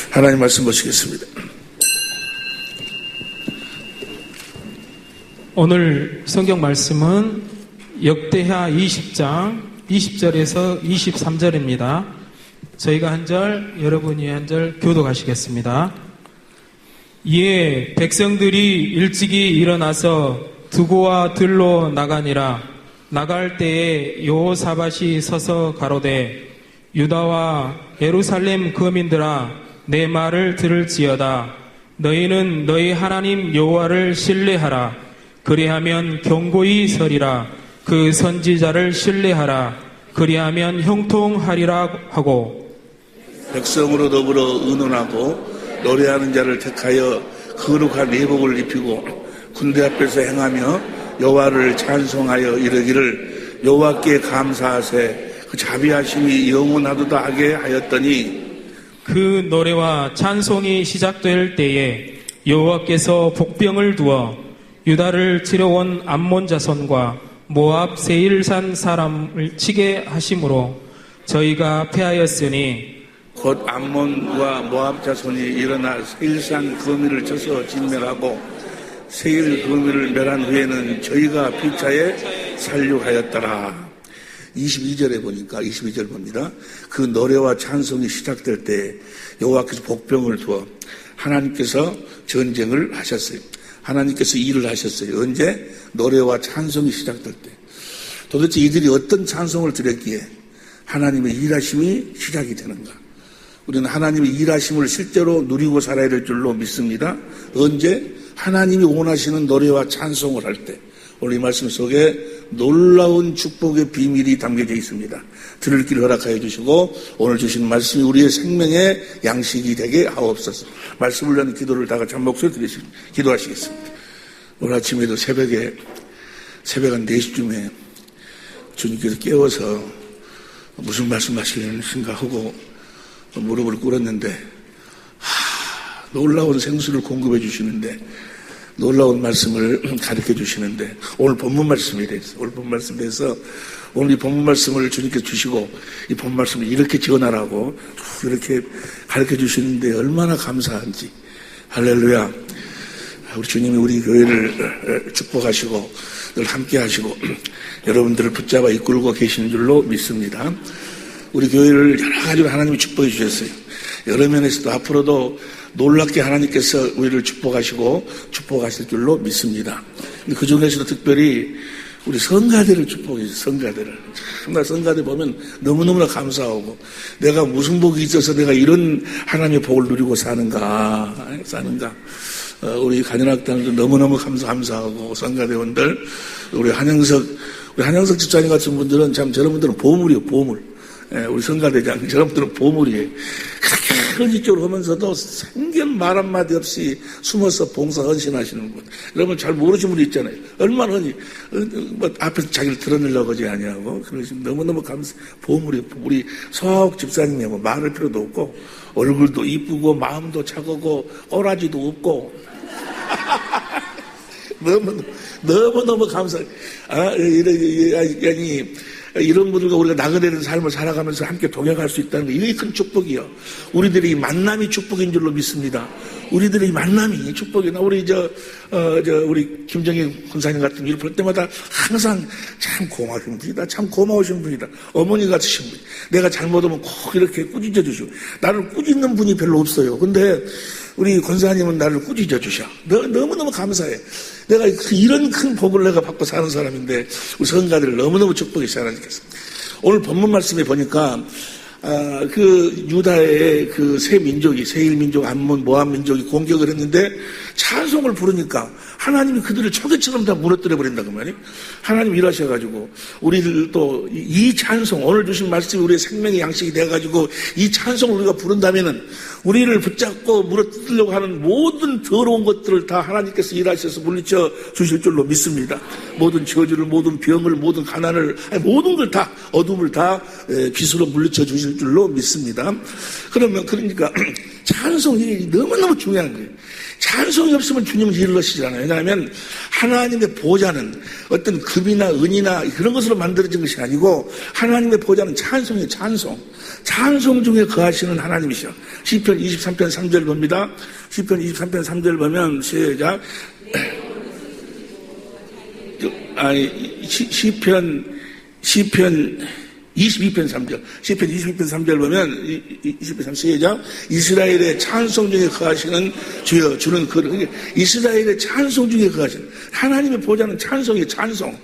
하나님 말씀 보시겠습니다. 오늘 성경 말씀은 역대하 20장 20절에서 23절입니다. 저희가 한 절, 여러분이 한 절 교독하시겠습니다. 이에 백성들이 일찍이 일어나서 두고와 들로 나가니라. 나갈 때에 여호사밧이 서서 가로되 유다와 예루살렘 거민들아 내 말을 들을지어다. 너희는 너희 하나님 여호와를 신뢰하라. 그리하면 경고히 서리라. 그 선지자를 신뢰하라. 그리하면 형통하리라 하고 백성으로 더불어 의논하고 노래하는 자를 택하여 거룩한 예복을 입히고 군대 앞에서 행하며 여호와를 찬송하여 이르기를 여호와께 감사하세. 그 자비하심이 영원하도다 하게 하였더니 그 노래와 찬송이 시작될 때에 여호와께서 복병을 두어 유다를 치러온 암몬 자손과 모압 세일산 사람을 치게 하심으로 저희가 패하였으니 곧 암몬과 모압 자손이 일어나 세일산 거미를 쳐서 진멸하고 세일 거미를 멸한 후에는 저희가 피차에 살육하였더라. 22절에 보니까 22절 봅니다. 그 노래와 찬송이 시작될 때 여호와께서 복병을 두어 하나님께서 전쟁을 하셨어요. 하나님께서 일을 하셨어요. 언제? 노래와 찬송이 시작될 때. 도대체 이들이 어떤 찬송을 드렸기에 하나님의 일하심이 시작이 되는가? 우리는 하나님의 일하심을 실제로 누리고 살아야 될 줄로 믿습니다. 언제? 하나님이 원하시는 노래와 찬송을 할 때. 오늘 이 말씀 속에 놀라운 축복의 비밀이 담겨져 있습니다. 들을 길 허락하여 주시고 오늘 주신 말씀이 우리의 생명의 양식이 되게 하옵소서. 말씀을 위한 기도를 다 같이 한 목소리 기도하시겠습니다. 오늘 아침에도 새벽에 새벽 한 4시쯤에 주님께서 깨워서 무슨 말씀하시려는 생각하고 무릎을 꿇었는데 놀라운 생수를 공급해 주시는데 놀라운 말씀을 가르쳐 주시는데 오늘 본문 말씀에 대해서 오늘 이 본문 말씀을 주님께서 주시고 이 본문 말씀을 이렇게 지어나라고 이렇게 가르쳐 주시는데 얼마나 감사한지. 할렐루야. 우리 주님이 우리 교회를 축복하시고 늘 함께 하시고 여러분들을 붙잡아 이끌고 계시는 줄로 믿습니다. 우리 교회를 여러 가지로 하나님이 축복해 주셨어요. 여러 면에서도 앞으로도 놀랍게 하나님께서 우리를 축복하시고 축복하실 줄로 믿습니다. 그 중에서도 특별히 우리 성가대를 축복해 주세요. 성가대를. 정말 성가대 보면 너무너무나 감사하고 내가 무슨 복이 있어서 내가 이런 하나님의 복을 누리고 사는가. 우리 간현학단도 너무너무 감사하고 성가대원들 우리 한영석 집사님 같은 분들은 참 저런 분들은 보물이에요. 보물. 우리 성가대장 저런 분들은 보물이에요. 그렇게 현실적으로 하면서도 생전 말 한마디 없이 숨어서 봉사 헌신하시는 분. 여러분 잘 모르시는 분이 있잖아요. 얼마나 앞에서 자기를 드러내려고 하지 아니하고 그러시면 너무너무 보물이 우리 석 집사님이 뭐 말할 필요도 없고 얼굴도 이쁘고 마음도 차가고 꼬라지도 없고 너무너무 감사해요. 이런 분들과 우리가 나그네된 삶을 살아가면서 함께 동행할 수 있다는 게 이게 큰 축복이요. 우리들의 이 만남이 축복인 줄로 믿습니다. 우리들의 이 만남이 축복이나 우리 우리 김정희 권사님 같은 일을 볼 때마다 항상 참 고마우신 분이다. 참 고마우신 분이다. 어머니 같으신 분. 내가 잘못하면 꼭 이렇게 꾸짖어 주시고 나를 꾸짖는 분이 별로 없어요. 근데 우리 권사님은 나를 꾸짖어 주셔. 너무너무 감사해. 내가 이런 큰 복을 내가 받고 사는 사람인데 우리 성가들을 너무너무 축복해 하나님께서. 오늘 본문 말씀에 보니까 그 유다의 그 세 민족이 세일 민족, 암몬, 모압 민족이 공격을 했는데 찬송을 부르니까 하나님이 그들을 초계처럼 다 무너뜨려 버린다고 말이에요. 하나님 일하셔가지고 우리들도 이 찬송 오늘 주신 말씀이 우리의 생명의 양식이 돼가지고 이 찬송을 우리가 부른다면은 우리를 붙잡고 무너뜨리려고 하는 모든 더러운 것들을 다 하나님께서 일하셔서 물리쳐 주실 줄로 믿습니다. 모든 저주를, 모든 병을, 모든 가난을, 모든 걸 다 어둠을 다 빛으로 물리쳐 주실 줄로 믿습니다. 그러니까 찬송이 너무너무 중요한 거예요. 찬송이 없으면 주님은 일을 하시지 않아요. 왜냐하면 하나님의 보좌는 어떤 금이나 은이나 그런 것으로 만들어진 것이 아니고 하나님의 보좌는 찬송이에요. 찬송 중에 거하시는 하나님이시죠. 시편 23편 3절 봅니다. 시편 23편 3절 보면 시작. 시편 22편 3절. 시편 22편 3절 보면 22편 3절 시작. 이스라엘의 찬송 중에 거하시는 주여 주는 이스라엘의 찬송 중에 거하시는 하나님의 보좌는 찬송이에요. 찬송.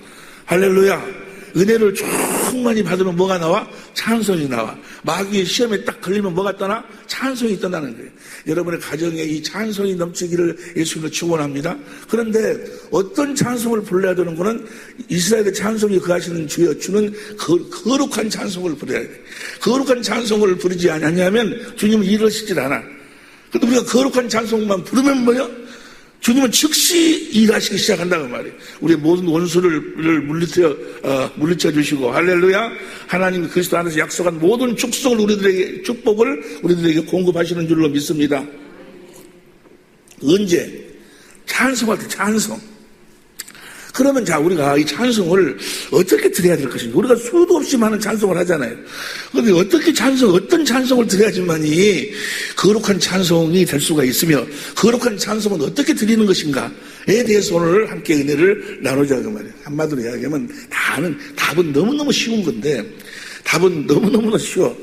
할렐루야. 은혜를 충만히 받으면 뭐가 나와? 찬송이 나와. 마귀의 시험에 딱 걸리면 뭐가 떠나? 찬송이 떠나는 거예요. 여러분의 가정에 이 찬송이 넘치기를 예수님으로 축원합니다. 그런데 어떤 찬송을 불러야 되는 거는 이스라엘의 찬송이 거하시는 주여 주는 거룩한 찬송을 부려야 돼. 거룩한 찬송을 부르지 않냐면 주님은 일을 하시질 않아. 근데 우리가 거룩한 찬송만 부르면 뭐요? 주님은 즉시 일하시기 시작한다고 말이에요. 우리의 모든 원수를 물리쳐 주시고, 할렐루야. 하나님이 그리스도 안에서 약속한 모든 축복을 우리들에게 공급하시는 줄로 믿습니다. 언제? 찬송할 때 찬송. 그러면 자, 우리가 이 찬송을 어떻게 드려야 될 것인가? 우리가 수도 없이 많은 찬송을 하잖아요. 그런데 어떤 찬송을 드려야지만이 거룩한 찬송이 될 수가 있으며, 거룩한 찬송은 어떻게 드리는 것인가에 대해서 오늘 함께 은혜를 나누자, 그 말이에요. 한마디로 이야기하면 답은 너무너무 쉬운 건데, 답은 너무너무나 쉬워.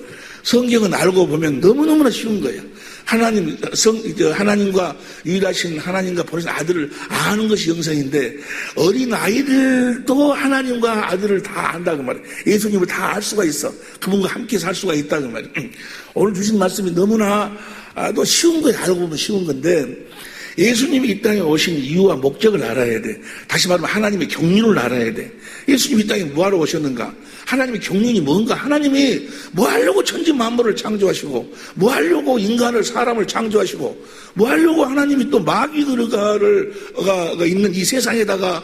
성경은 알고 보면 너무너무나 쉬운 거예요. 하나님과 유일하신 하나님과 보내신 아들을 아는 것이 영생인데, 어린 아이들도 하나님과 아들을 다 안다고 말이에요. 예수님을 다 알 수가 있어. 그분과 함께 살 수가 있다고 말이에요. 오늘 주신 말씀이 너무나 또 쉬운 거예요. 알고 보면 쉬운 건데, 예수님이 이 땅에 오신 이유와 목적을 알아야 돼. 다시 말하면 하나님의 경륜을 알아야 돼. 예수님이 이 땅에 뭐하러 오셨는가? 하나님의 경륜이 뭔가? 하나님이 뭐 하려고 천지 만물을 창조하시고, 뭐 하려고 사람을 창조하시고, 뭐 하려고 하나님이 또 마귀가 있는 이 세상에다가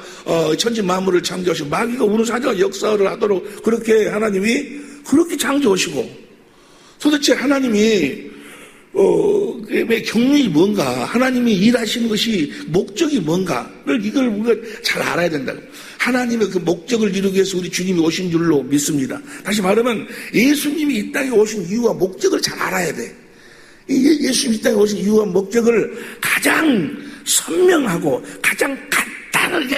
천지 만물을 창조하시고, 마귀가 우르사자 역사를 하도록 그렇게 하나님이 그렇게 창조하시고, 도대체 하나님이 경륜이 뭔가, 하나님이 일하시는 것이 목적이 뭔가를 이걸 우리가 잘 알아야 된다고. 하나님의 그 목적을 이루기 위해서 우리 주님이 오신 줄로 믿습니다. 다시 말하면 예수님이 이 땅에 오신 이유와 목적을 잘 알아야 돼. 예수님이 이 땅에 오신 이유와 목적을 가장 선명하고 가장 간단하게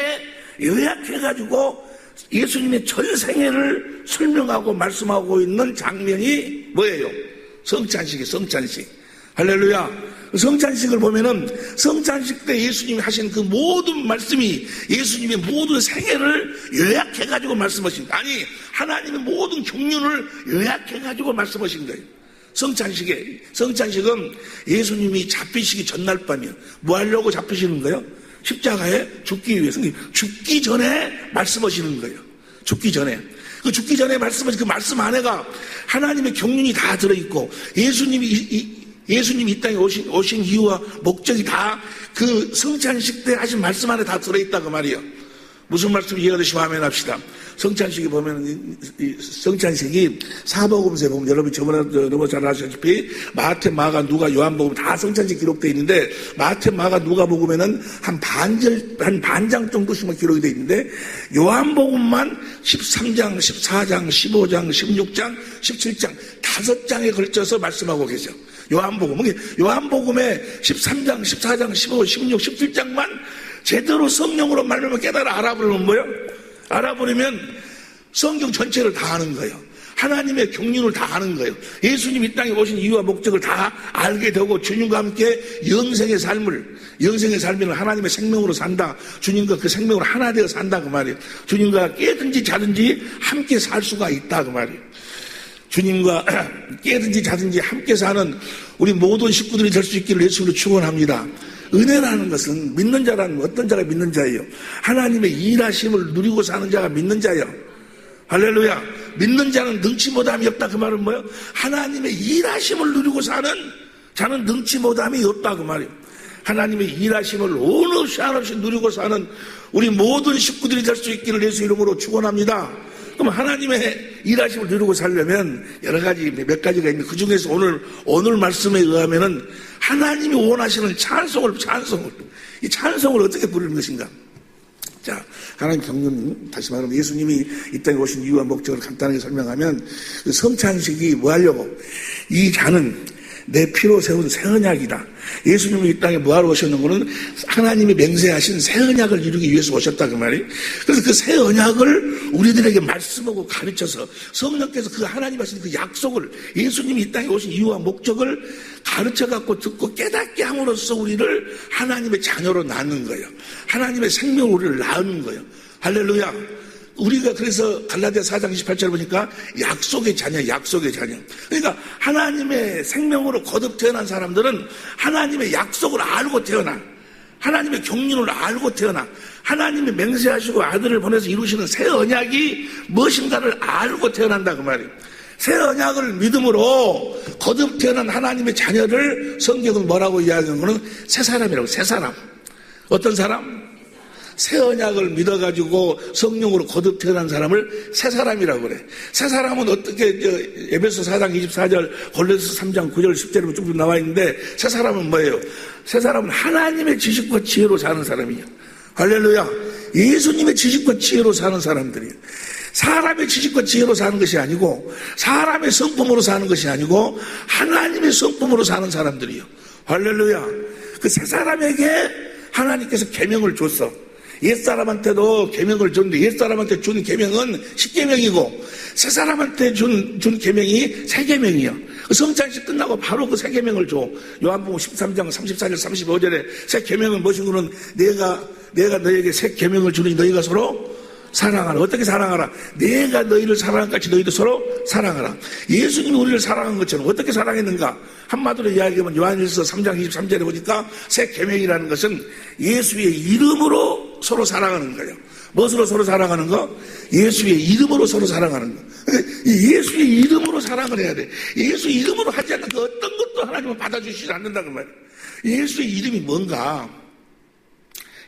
요약해가지고 예수님의 전생애를 설명하고 말씀하고 있는 장면이 뭐예요? 성찬식. 할렐루야. 성찬식을 보면은 성찬식 때 예수님이 하신 그 모든 말씀이 예수님의 모든 생애를 요약해가지고 말씀하신 거예요. 아니, 하나님의 모든 경륜을 요약해가지고 말씀하신 거예요. 성찬식은 예수님이 잡히시기 전날 밤이요. 뭐 하려고 잡히시는 거예요? 십자가에 죽기 위해서. 죽기 전에 말씀하시는 거예요. 죽기 전에 말씀하신 그 말씀 안에가 하나님의 경륜이 다 들어있고, 예수님이 이 땅에 오신 이유와 목적이 다 그 성찬식 때 하신 말씀 안에 다 들어있다고 말이에요. 무슨 말씀 이해가 되시면 아멘 합시다. 성찬식이 보면, 성찬식이 사복음서에 보면 여러분 너무 잘 아시다시피 마태, 마가, 누가, 요한복음 다 성찬식 기록되어 있는데, 마태, 마가, 누가복음에는 한 반장 정도씩만 기록이 되어 있는데, 요한복음만 13장, 14장, 15장, 16장, 17장 5장에 걸쳐서 말씀하고 계셔. 요한복음에 13장, 14장, 15, 16, 17장만 제대로 성령으로 말하면 깨달아 알아보려면 뭐예요? 알아보려면 성경 전체를 다 아는 거예요. 하나님의 경륜을 다 아는 거예요. 예수님 이 땅에 오신 이유와 목적을 다 알게 되고, 주님과 함께 영생의 삶을 하나님의 생명으로 산다. 주님과 그 생명으로 하나 되어 산다 그 말이에요. 주님과 깨든지 자든지 함께 살 수가 있다 그 말이에요. 주님과 깨든지 자든지 함께 사는 우리 모든 식구들이 될 수 있기를 예수로 축원합니다. 은혜라는 것은 믿는 자라는 어떤 자가 믿는 자예요? 하나님의 일하심을 누리고 사는 자가 믿는 자예요. 할렐루야. 믿는 자는 능치 못함이 없다. 그 말은 뭐예요? 하나님의 일하심을 누리고 사는 자는 능치 못함이 없다. 그 말이에요. 하나님의 일하심을 오늘 한없이 누리고 사는 우리 모든 식구들이 될 수 있기를 예수 이름으로 축원합니다. 그럼 하나님의 일하심을 누리고 살려면 여러 가지, 몇 가지가 있는데 그 중에서 오늘 말씀에 의하면은 하나님이 원하시는 이 찬송을 어떻게 부르는 것인가? 자, 하나님 경륜, 다시 말하면 예수님이 이 땅에 오신 이유와 목적을 간단하게 설명하면 그 성찬식이 뭐 하려고? 이 잔은 내 피로 세운 새 언약이다. 예수님이 이 땅에 뭐하러 오셨는 거는 하나님이 맹세하신 새 언약을 이루기 위해서 오셨다 그 말이에요. 그래서 그 새 언약을 우리들에게 말씀하고 가르쳐서 성령께서 그 하나님 하신 그 약속을 예수님이 이 땅에 오신 이유와 목적을 가르쳐갖고 듣고 깨닫게 함으로써 우리를 하나님의 자녀로 낳는 거예요. 하나님의 생명으로 우리를 낳는 거예요. 할렐루야. 우리가 그래서 갈라디아 4장 28절 보니까 약속의 자녀. 그러니까 하나님의 생명으로 거듭 태어난 사람들은 하나님의 약속을 알고 태어나. 하나님의 경륜을 알고 태어나. 하나님이 맹세하시고 아들을 보내서 이루시는 새 언약이 무엇인가를 알고 태어난다 그 말이에요. 새 언약을 믿음으로 거듭 태어난 하나님의 자녀를 성경은 뭐라고 이야기하는 거는 새 사람이라고. 새 사람. 어떤 사람? 새 언약을 믿어가지고 성령으로 거듭 태어난 사람을 새 사람이라고 그래. 새 사람은 어떻게, 에베소 4장 24절, 골로새 3장 9절, 10절에 쭉 나와 있는데, 새 사람은 뭐예요? 새 사람은 하나님의 지식과 지혜로 사는 사람이에요. 할렐루야. 예수님의 지식과 지혜로 사는 사람들이에요. 사람의 지식과 지혜로 사는 것이 아니고, 사람의 성품으로 사는 것이 아니고, 하나님의 성품으로 사는 사람들이에요. 할렐루야. 그 새 사람에게 하나님께서 계명을 줬어. 옛사람한테도 계명을 줬는데 옛사람한테 준 계명은 10계명이고 새 사람한테 준 계명이 새 계명이야. 성찬식 끝나고 바로 그 새 계명을 줘. 요한복음 13장 34절 35절에 새 계명은 무엇인 거는 내가 너에게 새 계명을 주니 너희가 서로 사랑하라. 어떻게 사랑하라? 내가 너희를 사랑한 같이 너희도 서로 사랑하라. 예수님이 우리를 사랑한 것처럼 어떻게 사랑했는가? 한마디로 이야기하면 요한일서 3장 23절에 보니까 새 계명이라는 것은 예수의 이름으로 서로 사랑하는 거예요. 무엇으로 서로 사랑하는 거? 예수의 이름으로 서로 사랑하는 거. 예수의 이름으로 사랑을 해야 돼. 예수 이름으로 하지 않는 그 어떤 것도 하나님은 받아주시지 않는다 그 말이에요. 예수의 이름이 뭔가?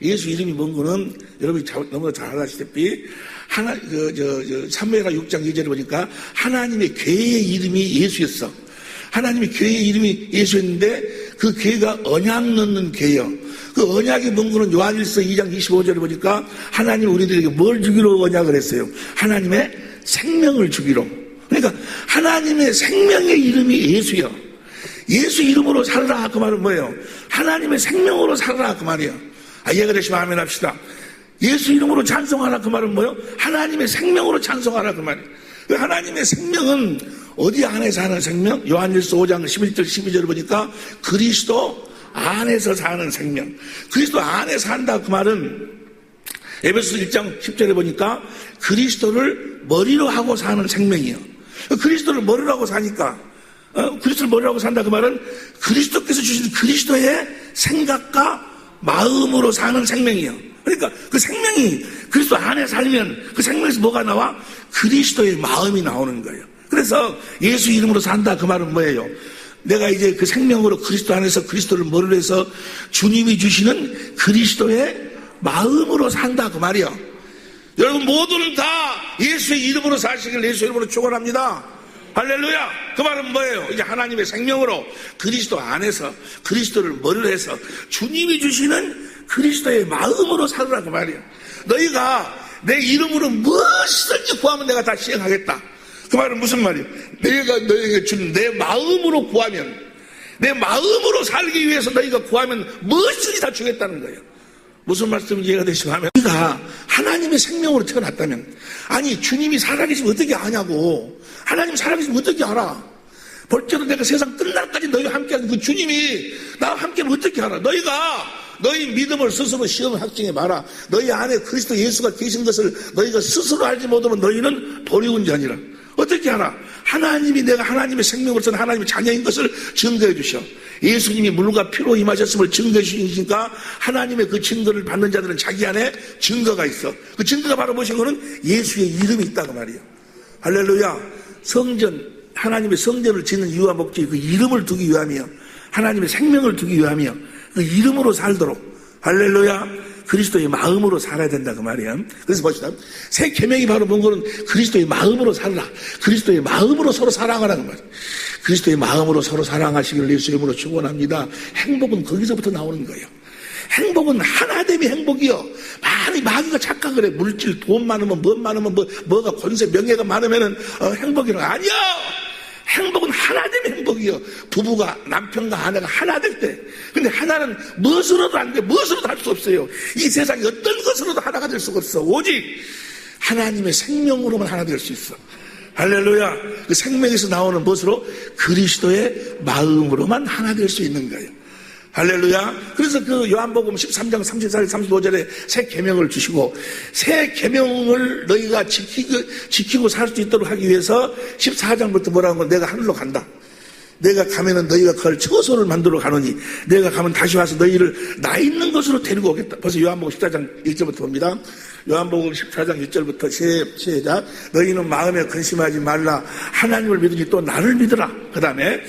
예수 이름이 뭔 거는 여러분이 너무나 잘 아시다시피 사무엘하 6장 2절에 보니까 하나님의 괴의 이름이 예수였어. 하나님의 괴의 이름이 예수였는데 그 괴가 언약 넣는 괴요. 그 언약이 뭔 거는 요한일서 2장 25절에 보니까 하나님이 우리들에게 뭘 주기로 언약을 했어요? 하나님의 생명을 주기로. 그러니까 하나님의 생명의 이름이 예수요. 예수 이름으로 살라 그 말은 뭐예요? 하나님의 생명으로 살라 그 말이에요. 이해가 되시면 아멘 합시다. 예수 이름으로 찬송하라 그 말은 뭐예요? 하나님의 생명으로 찬송하라 그 말이에요. 하나님의 생명은 어디 안에 사는 생명? 요한일서 5장 11절 12절을 보니까 그리스도 안에서 사는 생명. 그리스도 안에 산다 그 말은 에베소 1장 10절에 보니까 그리스도를 머리로 하고 사는 생명이에요. 그리스도를 머리로 하고 사니까 그리스도를 머리로 하고 산다 그 말은 그리스도께서 주신 그리스도의 생각과 마음으로 사는 생명이에요. 그러니까 그 생명이 그리스도 안에 살면 그 생명에서 뭐가 나와? 그리스도의 마음이 나오는 거예요. 그래서 예수 이름으로 산다 그 말은 뭐예요? 내가 이제 그 생명으로 그리스도 안에서 그리스도를 머리로 해서 주님이 주시는 그리스도의 마음으로 산다 그 말이에요. 여러분 모두는 다 예수의 이름으로 사시길 예수의 이름으로 축원합니다. 할렐루야. 그 말은 뭐예요? 이제 하나님의 생명으로 그리스도 안에서 그리스도를 머리로 해서 주님이 주시는 그리스도의 마음으로 살으라 그 말이에요. 너희가 내 이름으로 무엇이든지 구하면 내가 다 시행하겠다. 그 말은 무슨 말이에요? 내가 너희에게 준 내 마음으로 구하면, 내 마음으로 살기 위해서 너희가 구하면 무엇이든지 다 주겠다는 거예요. 무슨 말씀인지 이해가 되시면 하면 우리가 하나님의 생명으로 태어났다면, 아니 주님이 살아계시면 어떻게 아냐고. 하나님 살아계시면 어떻게 알아? 벌써도 내가 세상 끝날까지 너희와 함께하는 그 주님이 나와 함께하면 어떻게 알아? 너희 믿음을 스스로 시험 확증해 봐라. 너희 안에 그리스도 예수가 계신 것을 너희가 스스로 알지 못하면 너희는 버리운 자니라. 어떻게 알아? 하나님이 내가 하나님의 생명으로서는 하나님의 자녀인 것을 증거해 주셔. 예수님이 물과 피로 임하셨음을 증거해 주시니까 하나님의 그 증거를 받는 자들은 자기 안에 증거가 있어. 그 증거가 바로 무엇인 거는 예수의 이름이 있다고 말이에요. 할렐루야. 성전, 하나님의 성전을 짓는 이유와 목적이 그 이름을 두기 위함이요. 하나님의 생명을 두기 위함이요. 그 이름으로 살도록. 할렐루야. 그리스도의 마음으로 살아야 된다 그 말이야. 그래서 보시다. 새 계명이 바로 뭔가는 그리스도의 마음으로 살라. 그리스도의 마음으로 서로 사랑하라는 말이야. 그리스도의 마음으로 서로 사랑하시기를 예수 이름으로 축원합니다. 행복은 거기서부터 나오는 거예요. 행복은 하나됨이 행복이요. 많이 마귀가 착각을 해. 물질, 돈 많으면, 뭐가 권세, 명예가 많으면은 행복이라고. 아니요! 행복은 하나됨이 행복이요. 부부가, 남편과 아내가 하나 될 때. 근데 하나는 무엇으로도 안 돼. 무엇으로도 할 수 없어요. 이 세상에 어떤 것으로도 하나가 될 수가 없어. 오직 하나님의 생명으로만 하나 될 수 있어. 할렐루야. 그 생명에서 나오는 무엇으로? 그리스도의 마음으로만 하나 될 수 있는 거예요. 할렐루야. 그래서 그 요한복음 13장 34절 35절에 새 계명을 주시고 새 계명을 너희가 지키고 살 수 있도록 하기 위해서 14장부터 뭐라고 하면 내가 하늘로 간다. 내가 가면은 너희가 그걸 처소를 만들어 가노니 내가 가면 다시 와서 너희를 나 있는 곳으로 데리고 오겠다. 벌써 요한복음 14장 1절부터 봅니다. 요한복음 14장 1절부터 시작. 너희는 마음에 근심하지 말라. 하나님을 믿으니 또 나를 믿으라. 그 다음에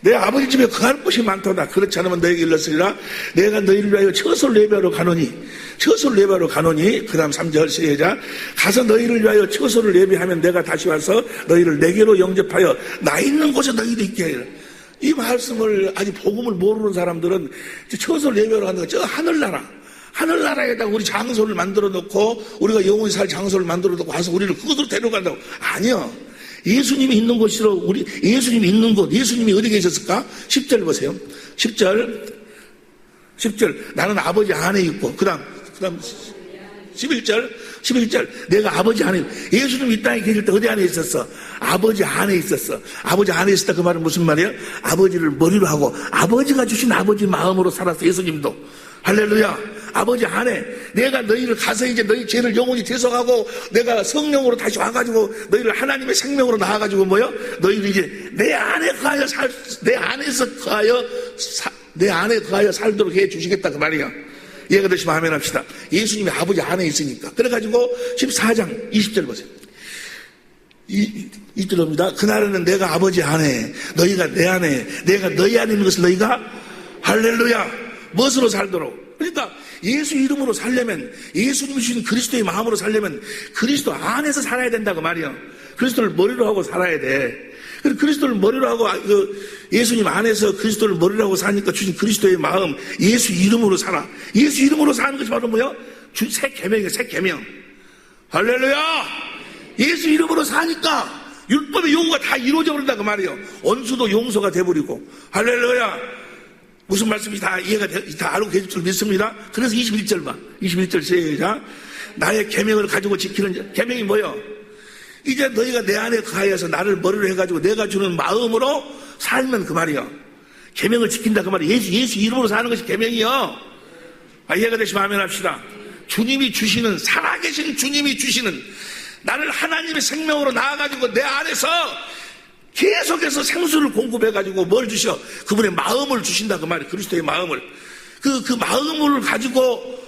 내 아버지 집에 거할 곳이 많도다. 그렇지 않으면 너에게 일렀으리라. 내가 너희를 위하여 처소를 예배하러 가노니 그 다음 3절 시작. 가서 너희를 위하여 처소를 예배하면 내가 다시 와서 너희를 내게로 영접하여 나 있는 곳에 너희도 있게 하리라. 이 말씀을 아직 복음을 모르는 사람들은 처소를 예배하러 가는 거 저 하늘나라에다 우리 장소를 만들어 놓고 우리가 영원히 살 장소를 만들어 놓고 와서 우리를 그곳으로 데려간다고. 아니요. 예수님이 있는 곳으로 예수님이 있는 곳, 예수님이 어디 계셨을까? 10절 보세요. 10절. 나는 아버지 안에 있고, 그 다음 11절. 내가 아버지 안에, 예수님이 이 땅에 계실 때 어디 안에 있었어? 아버지 안에 있었어. 아버지 안에 있었다. 그 말은 무슨 말이야? 아버지를 머리로 하고, 아버지가 주신 아버지 마음으로 살았어. 예수님도. 할렐루야. 아버지 안에 내가 너희를 가서 이제 너희 죄를 영원히 대속하고 내가 성령으로 다시 와가지고 너희를 하나님의 생명으로 나와가지고 너희를 이제 내 안에 거하여 살도록 해 주시겠다 그 말이야. 이해가 되시면 아멘 합시다. 예수님이 아버지 안에 있으니까. 그래가지고 14장 20절 보세요. 이절입니다. 그날에는 내가 아버지 안에 너희가 내 안에 내가 너희 안에 있는 것을 너희가 할렐루야 무엇으로 살도록. 그러니까 예수 이름으로 살려면 예수님이 주신 그리스도의 마음으로 살려면 그리스도 안에서 살아야 된다고 말이야. 그리스도를 머리로 하고 살아야 돼. 그리스도를 머리로 하고 예수님 안에서 그리스도를 머리로 하고 사니까 주신 그리스도의 마음 예수 이름으로 살아. 예수 이름으로 사는 것이 바로 뭐야? 새 계명이야. 새 계명. 할렐루야. 예수 이름으로 사니까 율법의 요구가 다 이루어져 버린다고 말이에요. 원수도 용서가 돼버리고. 할렐루야. 무슨 말씀인지 다 이해가 다 알고 계실 줄 믿습니다. 그래서 21절 봐. 21절 시작. 나의 계명을 가지고 지키는 계명이 뭐요? 이제 너희가 내 안에 거하여서 나를 머리로 해가지고 내가 주는 마음으로 살면 그 말이요. 계명을 지킨다 그 말이에요. 예수 이름으로 사는 것이 계명이요. 이해가 되시면 아멘 합시다. 주님이 주시는 살아계신 주님이 주시는 나를 하나님의 생명으로 나아가지고 내 안에서 계속해서 생수를 공급해가지고 뭘 주셔? 그분의 마음을 주신다 그 말이에요. 그리스도의 마음을. 그 마음을 가지고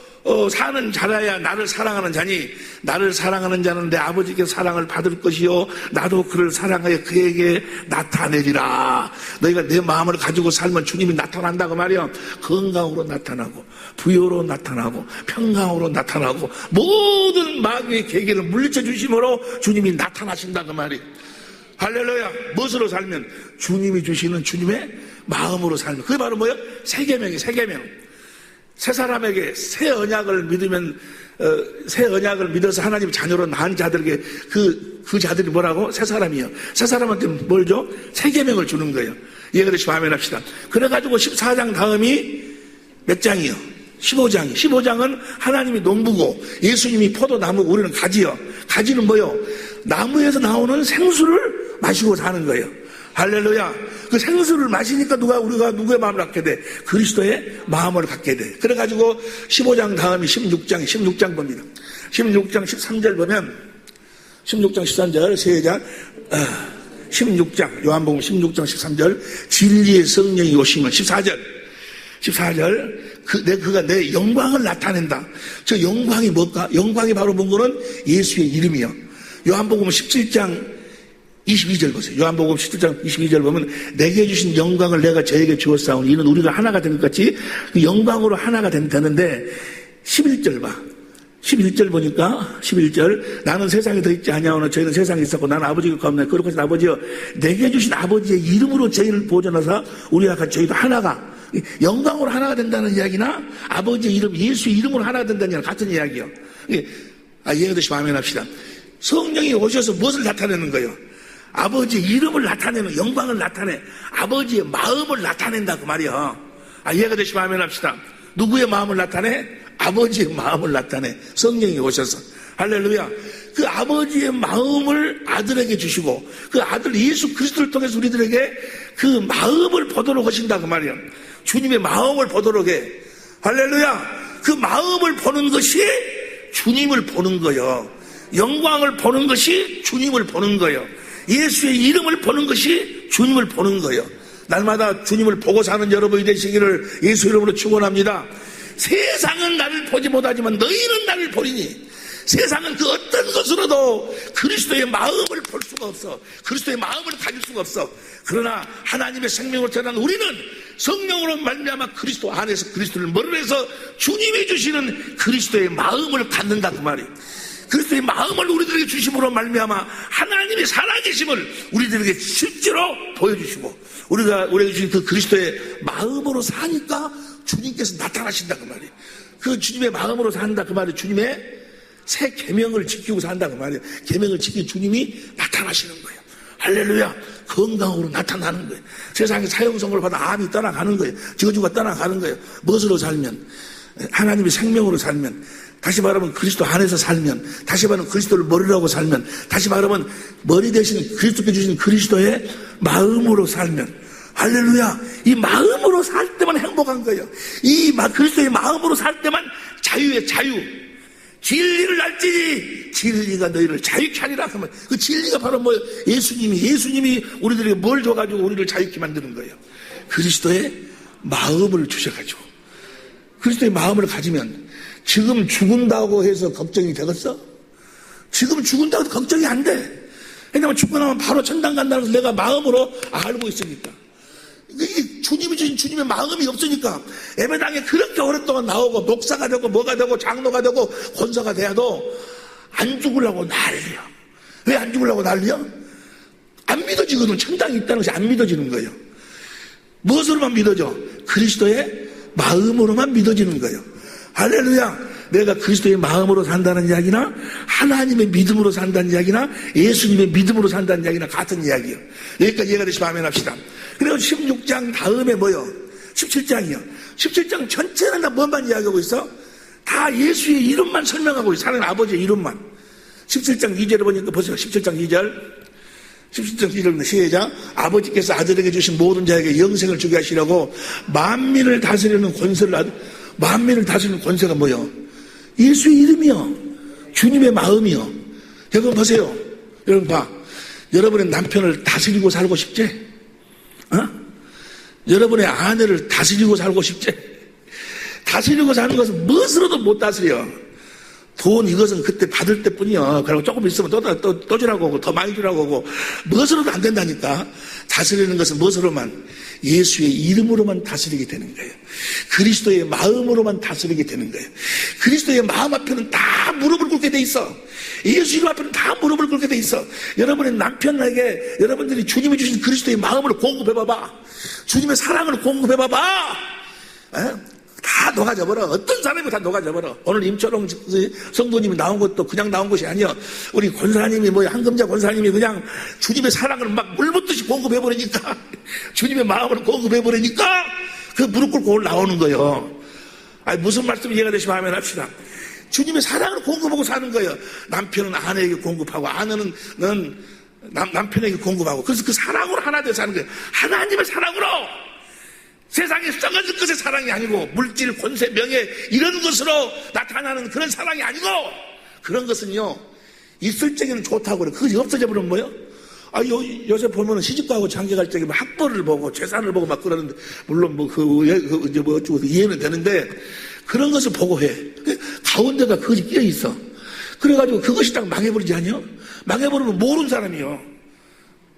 사는 자라야 나를 사랑하는 자니 나를 사랑하는 자는 내 아버지께 사랑을 받을 것이요 나도 그를 사랑하여 그에게 나타내리라. 너희가 내 마음을 가지고 살면 주님이 나타난다고 말이야. 건강으로 나타나고 부여로 나타나고 평강으로 나타나고 모든 마귀의 계계를 물리쳐 주심으로 주님이 나타나신다고 말이야. 할렐루야. 무엇으로 살면? 주님이 주시는 주님의 마음으로 살면. 그게 바로 뭐예요? 새 계명이에요. 새 계명. 새 사람에게 새 언약을 믿으면 새 언약을 믿어서 하나님 자녀로 낳은 자들에게 그 자들이 뭐라고? 새 사람이요. 새 사람한테 뭘 줘? 새 계명을 주는 거예요. 이해가 되시면 아멘 합시다. 그래가지고 14장 다음이 몇 장이요? 15장이. 15장은 하나님이 농부고 예수님이 포도나무고 우리는 가지요. 가지는 뭐요? 나무에서 나오는 생수를 마시고 사는 거예요. 할렐루야. 그 생수를 마시니까 우리가 누구의 마음을 갖게 돼? 그리스도의 마음을 갖게 돼. 그래가지고 15장 다음이 16장 봅니다. 16장 13절 보면 16장 13절 시작. 16장 요한복음 16장 13절 진리의 성령이 오시면 14절 그가 내 영광을 나타낸다. 저 영광이 뭘까? 영광이 바로 뭔가는 예수의 이름이요. 요한복음 17장 22절 보세요. 요한복음 17장 22절 보면 내게 주신 영광을 내가 저에게 주었사오니 이는 우리가 하나가 된 것 같이 그 영광으로 하나가 되는데 11절 봐. 11절 보니까 11절 나는 세상에 더 있지 아니하오나 저희는 세상에 있었고 나는 아버지가 가옵나니 그렇고 하신 아버지여 내게 주신 아버지의 이름으로 저희를 보존하사 우리와 같이 저희도 하나가 영광으로 하나가 된다는 이야기나 아버지의 이름 예수의 이름으로 하나가 된다는 이야기나 같은 이야기요. 이해가 되시면 아멘 합시다. 성령이 오셔서 무엇을 나타내는 거예요? 아버지의 이름을 나타내는 영광을 나타내 아버지의 마음을 나타낸다 그 말이요. 이해가 되시면 아멘 합시다. 누구의 마음을 나타내? 아버지의 마음을 나타내 성령이 오셔서 할렐루야. 그 아버지의 마음을 아들에게 주시고 그 아들 예수 그리스도를 통해서 우리들에게 그 마음을 보도록 하신다 그 말이에요. 주님의 마음을 보도록 해. 할렐루야. 그 마음을 보는 것이 주님을 보는 거예요. 영광을 보는 것이 주님을 보는 거예요. 예수의 이름을 보는 것이 주님을 보는 거예요. 날마다 주님을 보고 사는 여러분이 되시기를 예수 이름으로 축원합니다. 세상은 나를 보지 못하지만 너희는 나를 보리니 세상은 그 어떤 것으로도 그리스도의 마음을 볼 수가 없어. 그리스도의 마음을 가질 수가 없어. 그러나 하나님의 생명으로 태어난 우리는 성령으로 말미암아 그리스도 안에서 그리스도를 머리에서 주님이 주시는 그리스도의 마음을 갖는다 그 말이에요. 그리스도의 마음을 우리들에게 주심으로 말미암아 하나님의 살아계심을 우리들에게 실제로 보여주시고 우리에게 주신 그 그리스도의 마음으로 사니까 주님께서 나타나신다 그 말이에요. 그 주님의 마음으로 산다 그 말이에요. 주님의 새 계명을 지키고 산다 그 말이에요. 계명을 지키는 주님이 나타나시는 거예요. 할렐루야. 건강으로 나타나는 거예요. 세상에 사형선고를 받아 암이 떠나가는 거예요. 저주가 떠나가는 거예요. 무엇으로 살면? 하나님의 생명으로 살면, 다시 말하면 그리스도 안에서 살면, 다시 말하면 그리스도를 머리라고 살면, 다시 말하면 머리 대신 그리스도께 주신 그리스도의 마음으로 살면, 할렐루야. 이 마음으로 살 때만 행복한 거예요. 그리스도의 마음으로 살 때만 자유의 자유. 진리를 알지니 진리가 너희를 자유케 하리라 하면 그 진리가 바로 뭐예요? 예수님이 우리들에게 뭘 줘가지고 우리를 자유케 만드는 거예요. 그리스도의 마음을 주셔가지고 그리스도의 마음을 가지면 지금 죽은다고 해서 걱정이 되겠어? 지금 죽은다고 해서 걱정이 안 돼. 왜냐면 죽고 나면 바로 천당 간다는 것을 내가 마음으로 알고 있으니까. 주님이 주신 주님의 마음이 없으니까 예배당에 그렇게 오랫동안 나오고 목사가 되고 뭐가 되고 장로가 되고 권사가 돼도 안 죽으려고 난리야. 왜 안 죽으려고 난리야? 안 믿어지거든. 천당이 있다는 것이 안 믿어지는 거예요. 무엇으로만 믿어져? 그리스도의 마음으로만 믿어지는 거예요. 할렐루야. 내가 그리스도의 마음으로 산다는 이야기나 하나님의 믿음으로 산다는 이야기나 예수님의 믿음으로 산다는 이야기나 같은 이야기예요. 여기까지 이해가 되시면 아멘 합시다. 그리고 16장 다음에 뭐요? 17장이요. 17장 전체는 다 뭐만 이야기하고 있어? 다 예수의 이름만 설명하고 있어. 하나님 아버지의 이름만. 17장 2절에 보니까 보세요. 17장 2절. 17장 2절입니다. 시작. 아버지께서 아들에게 주신 모든 자에게 영생을 주게 하시려고 만민을 다스리는 권세를 만민을 다스리는 권세가 뭐요? 예수의 이름이요. 주님의 마음이요. 여러분 보세요. 여러분 봐. 여러분의 남편을 다스리고 살고 싶지? 여러분의 아내를 다스리고 살고 싶지? 다스리고 사는 것은 무엇으로도 못 다스려. 돈 이것은 그때 받을 때뿐이요. 그리고 조금 있으면 또 주라고 하고 더 많이 주라고 하고 무엇으로도 안 된다니까. 다스리는 것은 무엇으로만? 예수의 이름으로만 다스리게 되는 거예요. 그리스도의 마음으로만 다스리게 되는 거예요. 그리스도의 마음 앞에는 다 무릎을 꿇게 돼 있어. 예수 이름 앞에는 다 무릎을 꿇게 돼 있어. 여러분의 남편에게 여러분들이 주님이 주신 그리스도의 마음을 공급해봐봐. 주님의 사랑을 공급해봐봐. 다 녹아져버려. 어떤 사람이 다 녹아져버려. 오늘 임철홍 성도님이 나온 것도 그냥 나온 것이 아니야. 우리 권사님이 한금자 권사님이 그냥 주님의 사랑을 막 물붓듯이 공급해버리니까 주님의 마음을 공급해버리니까 그 무릎 꿇고 나오는 거예요. 무슨 말씀 이해가 되시면 하면 합시다. 주님의 사랑을 공급하고 사는 거예요. 남편은 아내에게 공급하고 아내는 남편에게 공급하고 그래서 그 사랑으로 하나 되어 사는 거예요. 하나님의 사랑으로. 세상에 썩어질 것의 사랑이 아니고 물질, 권세, 명예 이런 것으로 나타나는 그런 사랑이 아니고 그런 것은요 있을 적에는 좋다고 그래. 그것이 없어져 버리면 뭐예요? 요새 보면은 시집가고 장가갈 적에 학벌을 보고 재산을 보고 막 그러는데 물론 어쩌고 이해는 되는데 그런 것을 보고 해. 가운데가 그것이 끼어 있어. 그래가지고 그것이 딱 망해버리지 않요? 망해버리면 모르는 사람이요.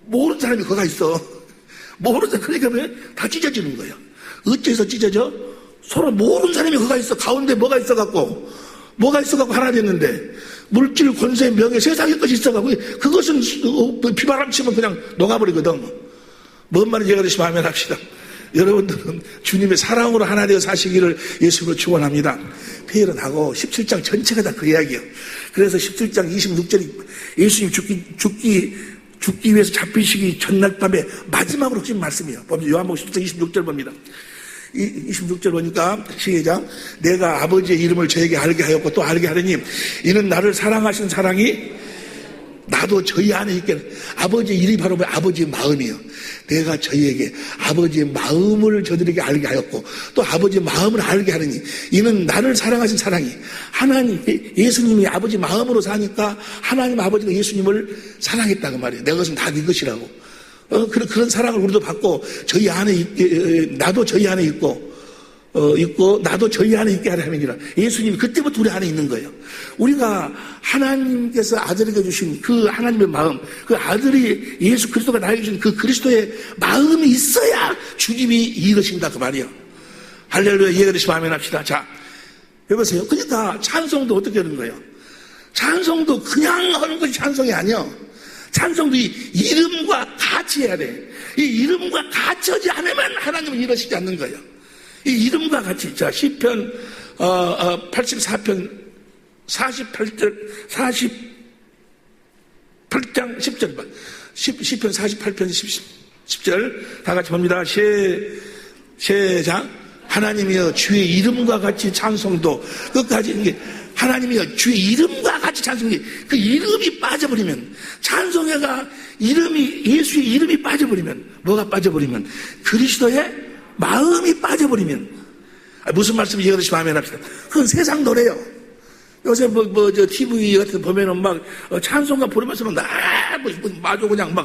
모르는 사람이 거가 있어. 모르는 사람 그러니까 왜? 다 찢어지는 거예요. 어째서 찢어져? 서로 모르는 사람이 그가 있어. 가운데 뭐가 있어갖고 하나 됐는데, 물질, 권세, 명예, 세상의 것이 있어갖고, 그것은 비바람 치면 그냥 녹아버리거든. 뭔 말인지 이해가 마음에 합시다. 여러분들은 주님의 사랑으로 하나 되어 사시기를 예수로 축원합니다. 페일은 하고 17장 전체가 다 그 이야기예요. 그래서 17장 26절이 예수님 죽기 위해서 잡히시기 전날 밤에 마지막으로 하신 말씀이에요. 요한복음 17장 26절 봅니다. 26절 보니까 시작. 내가 아버지의 이름을 저에게 알게 하였고 또 알게 하려니 이는 나를 사랑하신 사랑이 나도 저희 안에 있게. 아버지의 일이 바로 아버지의 마음이에요. 내가 저희에게 아버지의 마음을 저들에게 알게 하였고 또 아버지의 마음을 알게 하려니 이는 나를 사랑하신 사랑이 하나님 예수님이 아버지 마음으로 사니까 하나님 아버지가 예수님을 사랑했다고 말이에요. 내 것은 다 네 것이라고. 그런 사랑을 우리도 받고 저희 안에 있게, 나도 저희 안에 있고 나도 저희 안에 있게 하려 함이니라. 예수님이 그때부터 우리 안에 있는 거예요. 우리가 하나님께서 아들에게 주신 그 하나님의 마음, 그 아들이 예수 그리스도가 나에게 주신 그 그리스도의 마음이 있어야 주님이 이루신다 그 말이에요. 할렐루야. 이해가 되시면 아멘 합시다. 자, 여보세요. 그러니까 찬송도 어떻게 하는 거예요? 찬송도 그냥 하는 것이 찬송이 아니야. 찬송도 이 이름과 같이 해야 돼. 이 이름과 같이 하지 않으면 하나님은 이루시지 않는 거예요. 이 이름과 같이. 자, 시편 84편 48절 48장 10절 봐. 시편 48편 10절 다 같이 봅니다. 시작. 하나님이여 주의 이름과 같이 찬송도 끝까지 이게 하나님이여 주의 이름과 같이 찬송이 그 이름이 빠져버리면 찬송회가 이름이 예수의 이름이 빠져버리면 뭐가 빠져버리면 그리스도의 마음이 빠져버리면 무슨 말씀이 이해가 되시면 아멘 합시다. 그건 세상 노래요. 요새 저 TV 같은 거 보면은 막 찬송가 부르면서 막 마주 그냥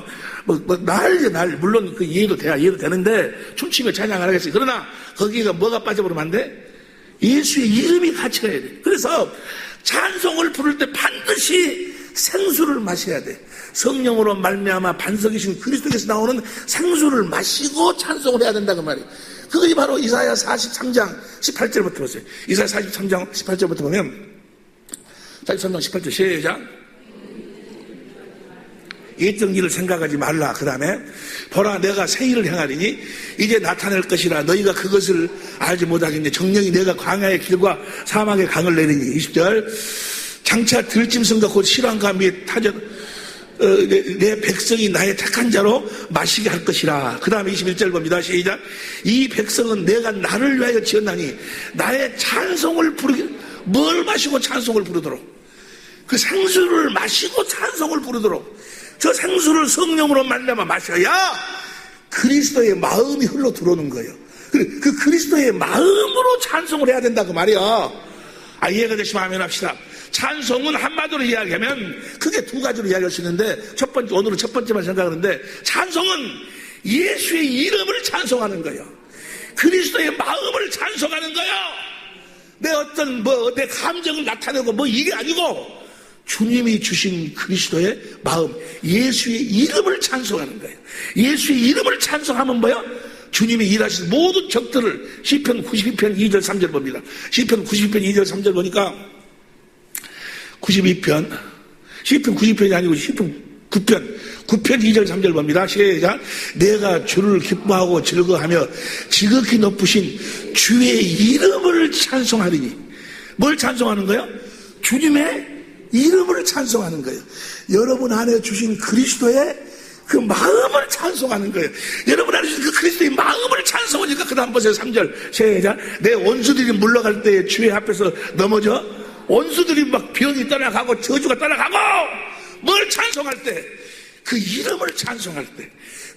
난리. 물론 그 이해도 되는데 춤추며 찬양 안 하겠어요. 그러나 거기가 뭐가 빠져버리면 안 돼? 예수의 이름이 같이 가야 돼. 그래서 찬송을 부를 때 반드시 생수를 마셔야 돼. 성령으로 말미암아 반석이신 그리스도께서 나오는 생수를 마시고 찬송을 해야 된다고 말이에요. 그것이 바로 이사야 43장 18절부터 보세요. 이사야 43장 18절부터 보면 43장 18절 시작. 옛적 일을 생각하지 말라. 그 다음에 보라 내가 새 일을 행하리니 이제 나타낼 것이라 너희가 그것을 알지 못하겠네. 정령이 내가 광야의 길과 사막의 강을 내리니 20절 장차 들짐승과 곧 실황과 및 타전 내 백성이 나의 택한 자로 마시게 할 것이라. 그 다음에 21절 봅니다. 시작. 이 백성은 내가 나를 위하여 지었나니 나의 찬송을 부르게. 뭘 마시고 찬송을 부르도록? 그 생수를 마시고 찬송을 부르도록. 저 생수를 성령으로 말미암아 마셔야 그리스도의 마음이 흘러 들어오는 거예요. 그 그리스도의 마음으로 찬송을 해야 된다고 말이야. 이해가 되시면 아멘 합시다. 찬송은 한마디로 이야기하면 크게 두 가지로 이야기할 수 있는데 오늘은 첫 번째만 생각하는데 찬송은 예수의 이름을 찬송하는 거예요. 그리스도의 마음을 찬송하는 거예요. 내 감정을 나타내고 이게 아니고 주님이 주신 그리스도의 마음, 예수의 이름을 찬송하는 거예요. 예수의 이름을 찬송하면 뭐야? 주님이 일하신 모든 적들을 시편 92편 2절 3절 봅니다. 시편 92편 2절 3절 보니까 92편 시편 90편이 아니고 시편 9편 2절 3절 봅니다. 시작. 내가 주를 기뻐하고 즐거워하며 지극히 높으신 주의 이름을 찬송하리니. 뭘 찬송하는 거예요? 주님의 이름을 찬송하는 거예요. 여러분 안에 주신 그리스도의 그 마음을 찬송하는 거예요. 여러분 안에 주신 그 그리스도의 마음을 찬송하니까 그 다음 보세요. 3절 시작. 내 원수들이 물러갈 때 주의 앞에서 넘어져. 원수들이 막 병이 떠나가고 저주가 떠나가고 뭘 찬송할 때? 그 이름을 찬송할 때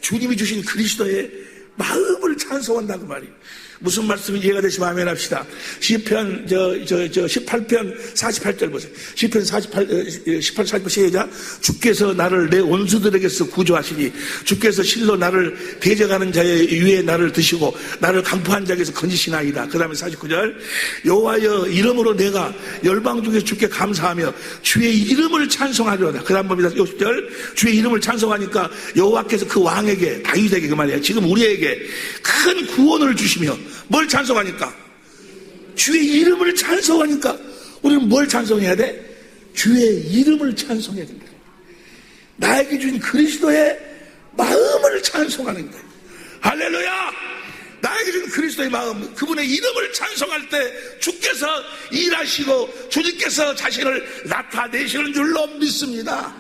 주님이 주신 그리스도의 마음을 찬송한다고 말이에요. 무슨 말씀인지 이해가 되시면 아멘 합시다. 시편 18편 48절 보세요. 시편 18 시작. 주께서 나를 내 원수들에게서 구조하시니 주께서 실로 나를 대적하는 자의 위에 나를 드시고 나를 강포한 자에게서 건지시나이다. 그 다음에 49절 여호와여 이름으로 내가 열방 중에서 주께 감사하며 주의 이름을 찬송하리로다. 그 다음 봅니다. 50절 주의 이름을 찬송하니까 여호와께서 그 왕에게 다윗에게 그 말이야. 지금 우리에게 큰 구원을 주시며 뭘 찬송하니까? 주의 이름을 찬송하니까 우리는 뭘 찬송해야 돼? 주의 이름을 찬송해야 된다. 나에게 주신 그리스도의 마음을 찬송하는 거예요. 할렐루야! 나에게 준 그리스도의 마음, 그분의 이름을 찬송할 때 주께서 일하시고 주님께서 자신을 나타내시는 줄로 믿습니다.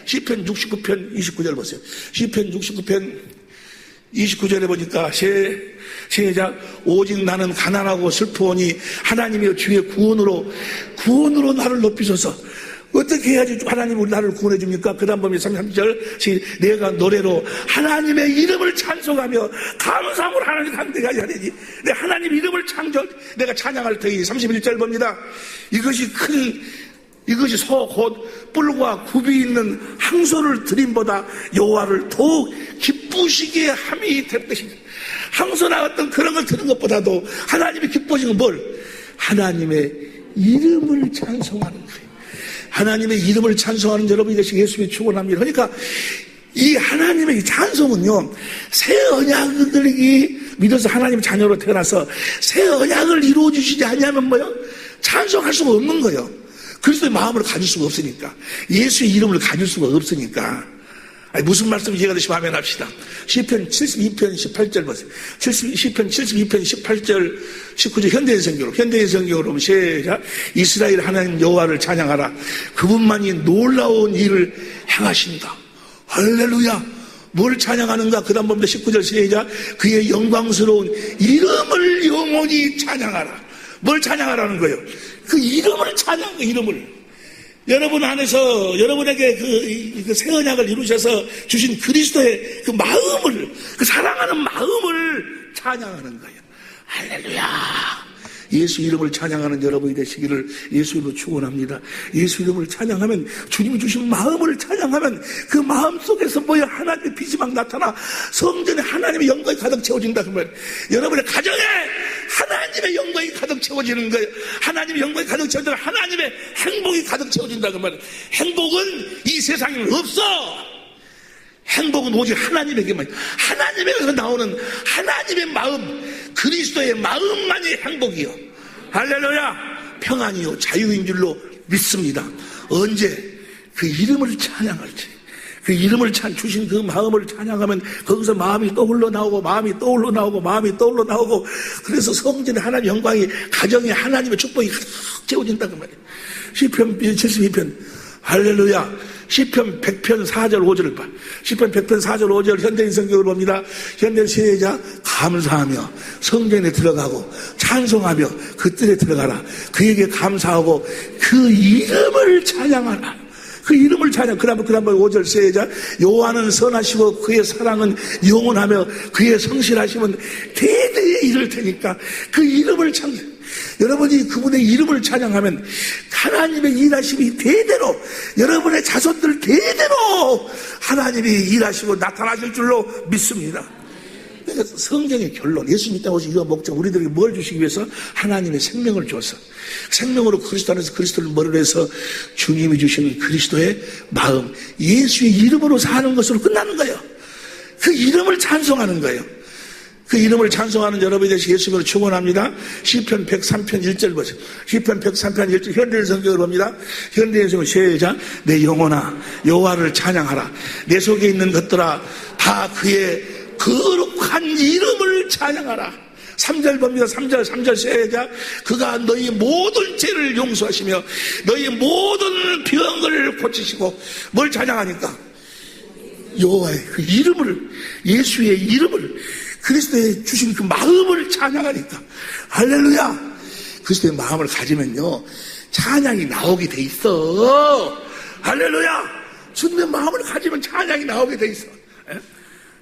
시편 69편 29절 보세요. 시편 69편 29절에 보니까 시작. 오직 나는 가난하고 슬프오니 하나님이여 주의 구원으로 나를 높이소서. 어떻게 해야지 하나님 우리 나를 구원해 줍니까? 그 다음 보면 33절 내가 노래로 하나님의 이름을 찬송하며 감사함으로 하나님 감대하게 하리니 내 하나님 이름을 내가 찬양할 테니 31절 봅니다. 이것이 소 곧 뿔과 굽이 있는 항소를 드림보다 여호와를 더욱 기쁘시게 함이 될 것입니다. 항소나 어떤 그런 걸 들은 것보다도 하나님이 기뻐지는 뭘? 하나님의 이름을 찬송하는 거예요. 하나님의 이름을 찬송하는 여러분이 되시기 예수님이 축원합니다. 그러니까 이 하나님의 찬송은요, 새 언약들이 믿어서 하나님의 자녀로 태어나서 새 언약을 이루어주시지 않냐면 뭐요? 찬송할 수가 없는 거예요. 그리스도의 마음을 가질 수가 없으니까, 예수의 이름을 가질 수가 없으니까. 무슨 말씀 이해가 되시면 아멘 합시다. 시편 72편 18절 보세요. 시편 72편 18절 19절 현대인 성경으로 보면 시작. 이스라엘 하나님 여호와를 찬양하라. 그분만이 놀라운 일을 행하신다. 할렐루야. 뭘 찬양하는가? 그 다음 봅니다. 19절 시작. 그의 영광스러운 이름을 영원히 찬양하라. 뭘 찬양하라는 거예요? 그 이름을 찬양하는 거예요. 이름을. 여러분 안에서 여러분에게 그 새 언약을 이루셔서 주신 그리스도의 그 마음을, 그 사랑하는 마음을 찬양하는 거예요. 할렐루야. 예수 이름을 찬양하는 여러분이 되시기를 예수 이름으로 축원합니다. 예수 이름을 찬양하면, 주님이 주신 마음을 찬양하면 그 마음 속에서 뭐야? 하나님의 빛이 막 나타나 성전에 하나님의 영광이 가득 채워진다. 그러면 여러분의 가정에 하나님의 영광이 가득 채워지는 거예요. 하나님의 영광이 가득 채워지면 하나님의 행복이 가득 채워진다. 그러면 행복은 이 세상에는 없어. 행복은 오직 하나님에게만, 하나님에게서 나오는 하나님의 마음, 그리스도의 마음만이 행복이요. 할렐루야. 평안이요 자유인 줄로 믿습니다. 언제 그 이름을 찬양할지, 그 이름을 주신 그 마음을 찬양하면 거기서 마음이 떠올러 나오고 그래서 성전에 하나님의 영광이, 가정에 하나님의 축복이 가득 채워진다고 말이에요. 시편 72편 할렐루야. 시편 100편 4절 5절을 봐. 시편 100편 4절 5절 현대인 성경을 봅니다. 현대인 시작. 감사하며 성전에 들어가고 찬송하며 그 뜰에 들어가라. 그에게 감사하고 그 이름을 찬양하라. 그 이름을 찬양. 그 다음에 5절 시작. 여호와는 선하시고 그의 사랑은 영원하며 그의 성실하심은 대대에 이를 테니까 그 이름을 찬양. 여러분이 그분의 이름을 찬양하면 하나님의 일하심이 대대로, 여러분의 자손들 대대로 하나님이 일하시고 나타나실 줄로 믿습니다. 그러니까 성경의 결론, 예수님 따라 오신 이거 목적, 우리들에게 뭘 주시기 위해서? 하나님의 생명을 줘서, 생명으로 그리스도 안에서 그리스도를 머리로 해서 주님이 주시는 그리스도의 마음, 예수의 이름으로 사는 것으로 끝나는 거예요. 그 이름을 찬송하는 거예요. 그 이름을 찬송하는 여러분이 되시기 예수님으로 축원합니다. 시편 103편 1절 보세요. 시편 103편 1절 현대인 성경을 봅니다. 현대인 성경 시작. 내 영혼아 여호와를 찬양하라. 내 속에 있는 것들아 다 그의 거룩한 이름을 찬양하라. 3절 봅니다. 3절 시작. 그가 너희 모든 죄를 용서하시며 너희 모든 병을 고치시고, 뭘 찬양하니까? 여호와의 그 이름을, 예수의 이름을, 그리스도의 주신 그 마음을 찬양하니까. 할렐루야. 그리스도의 마음을 가지면요 찬양이 나오게 돼 있어. 할렐루야. 주님의 마음을 가지면 찬양이 나오게 돼 있어.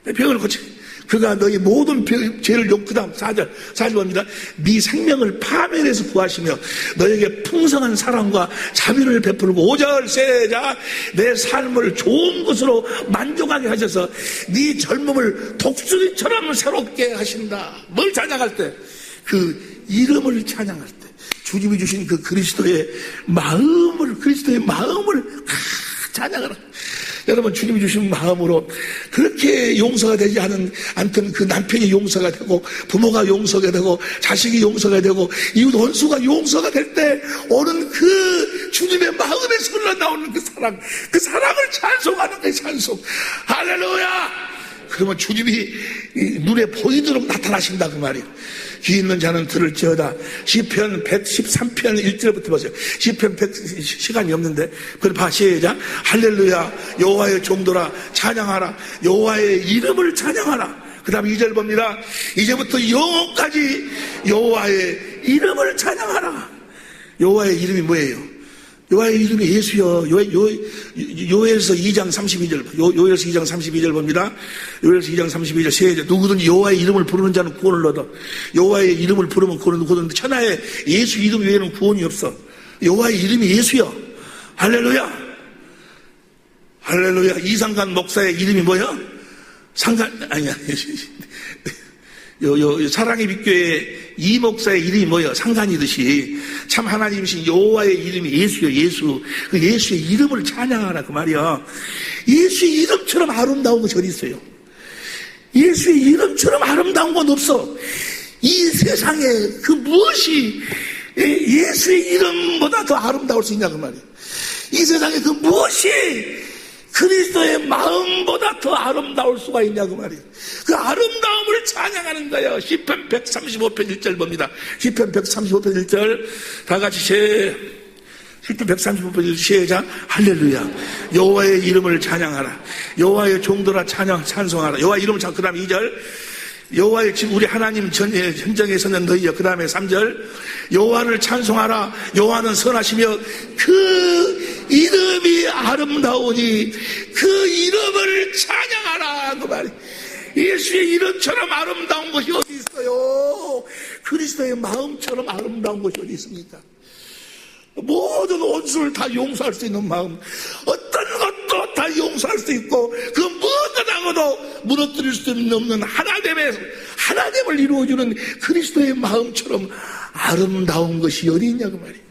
내 병을 고치. 그가 너희 모든 죄를 그 다음 4절 봅니다. 네 생명을 파멸해서 구하시며 너에게 풍성한 사랑과 자비를 베풀고, 5절 시작. 내 삶을 좋은 것으로 만족하게 하셔서 네 젊음을 독수리처럼 새롭게 하신다. 뭘 찬양할 때? 그 이름을 찬양할 때, 주님이 주신 그 그리스도의 마음을 찬양하라. 여러분, 주님이 주신 마음으로 그렇게 용서가 되지 않던 그 남편이 용서가 되고, 부모가 용서가 되고, 자식이 용서가 되고, 이웃 원수가 용서가 될 때 오는 그 주님의 마음에서 흘러나오는 그 사랑을 찬송하는 거예요. 찬송. 할렐루야. 그러면 주님이 눈에 보이도록 나타나신다 그 말이에요. 귀 있는 자는 들을지어다. 시편 113편 1절부터 보세요. 시편 100, 시간이 없는데 그걸 시작. 할렐루야. 여호와의 종도라 찬양하라. 여호와의 이름을 찬양하라. 그 다음 2절 봅니다. 이제부터 영원까지 여호와의 이름을 찬양하라. 여호와의 이름이 뭐예요? 여호와의 이름이 예수여. 요엘서 2장 32절, 요엘서 2장 32절 봅니다. 요엘서 2장 32절 세절. 누구든지 여호와의 이름을 부르는 자는 구원을 얻어. 여호와의 이름을 부르면 구원을 얻는데 천하에 예수 이름 외에는 구원이 없어. 여호와의 이름이 예수여. 할렐루야. 할렐루야. 이상간 목사의 이름이 뭐야? 아니야. 사랑의 빛교회 이 목사의 이름이 뭐예요? 상관이듯이 참 하나님이신 여호와의 이름이 예수요. 예수. 그 예수의 이름을 찬양하라 그 말이야. 예수의 이름처럼 아름다운 것이 어디 있어요? 예수의 이름처럼 아름다운 건 없어. 이 세상에 그 무엇이 예수의 이름보다 더 아름다울 수 있냐 그 말이야. 이 세상에 그 무엇이 그리스도의 마음보다 더 아름다울 수가 있냐 그 말이에요. 그 아름다움을 찬양하는 거예요. 시편 135편 1절 봅니다. 시편 135편 1절 다 같이 시편 135편 1절 시작. 할렐루야. 여호와의 이름을 찬양하라. 여호와의 종도라 찬송하라. 여호와의 이름을 그 다음 2절. 여호와의 집 우리 하나님 현장에서는 너희여. 그 다음에 3절. 여호와를 찬송하라. 여호와는 선하시며 그 이름이 아름다우니 그 이름을 찬양하라 그 말이에요. 예수의 이름처럼 아름다운 것이 어디 있어요? 그리스도의 마음처럼 아름다운 것이 어디 있습니까? 모든 원수를 다 용서할 수 있는 마음, 어떤 것도 다 용서할 수 있고 그 무엇하고도 무너뜨릴 수 없는 하나님을 이루어주는 그리스도의 마음처럼 아름다운 것이 어디 있냐고 말이에요.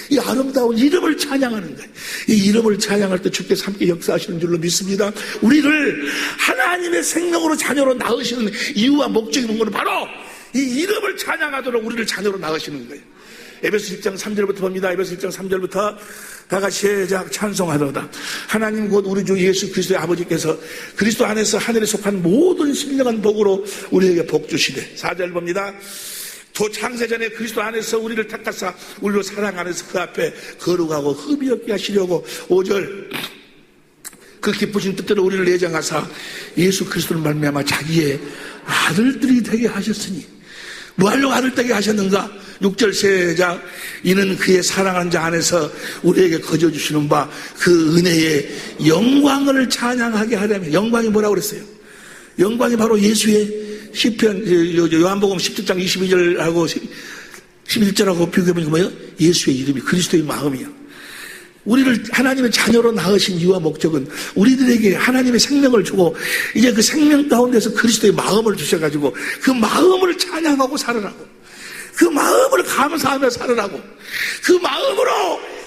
이 아름다운 이름을 찬양하는 거예요. 이 이름을 찬양할 때 주께서 함께 역사하시는 줄로 믿습니다. 우리를 하나님의 생명으로 자녀로 낳으시는 이유와 목적이 뭔가는 바로 이 이름을 찬양하도록 우리를 자녀로 낳으시는 거예요. 에베소 1장 3절부터 봅니다. 에베소 1장 3절부터 다 같이 시작. 찬송하도다. 하나님 곧 우리 주 예수 그리스도의 아버지께서 그리스도 안에서 하늘에 속한 모든 신령한 복으로 우리에게 복 주시되. 4절 봅니다. 또 창세전에 그리스도 안에서 우리를 택하사 우리로 사랑 안에서 그 앞에 거룩하고 흠이 없게 하시려고. 5절. 그 기쁘신 뜻대로 우리를 내정하사 예수 그리스도를 말미암아 자기의 아들들이 되게 하셨으니. 뭐 하려고 아들 되게 하셨는가? 6절 시작. 이는 그의 사랑하는 자 안에서 우리에게 거저주시는 바 그 은혜의 영광을 찬양하게 하려면. 영광이 뭐라고 그랬어요? 영광이 바로 예수의 시편 요한복음 17장 22절하고 11절하고 비교해보니까 뭐예요? 예수의 이름이 그리스도의 마음이야. 우리를 하나님의 자녀로 낳으신 이유와 목적은 우리들에게 하나님의 생명을 주고 이제 그 생명 가운데서 그리스도의 마음을 주셔가지고 그 마음을 찬양하고 살으라고, 그 마음을 감사하며 살으라고, 그 마음으로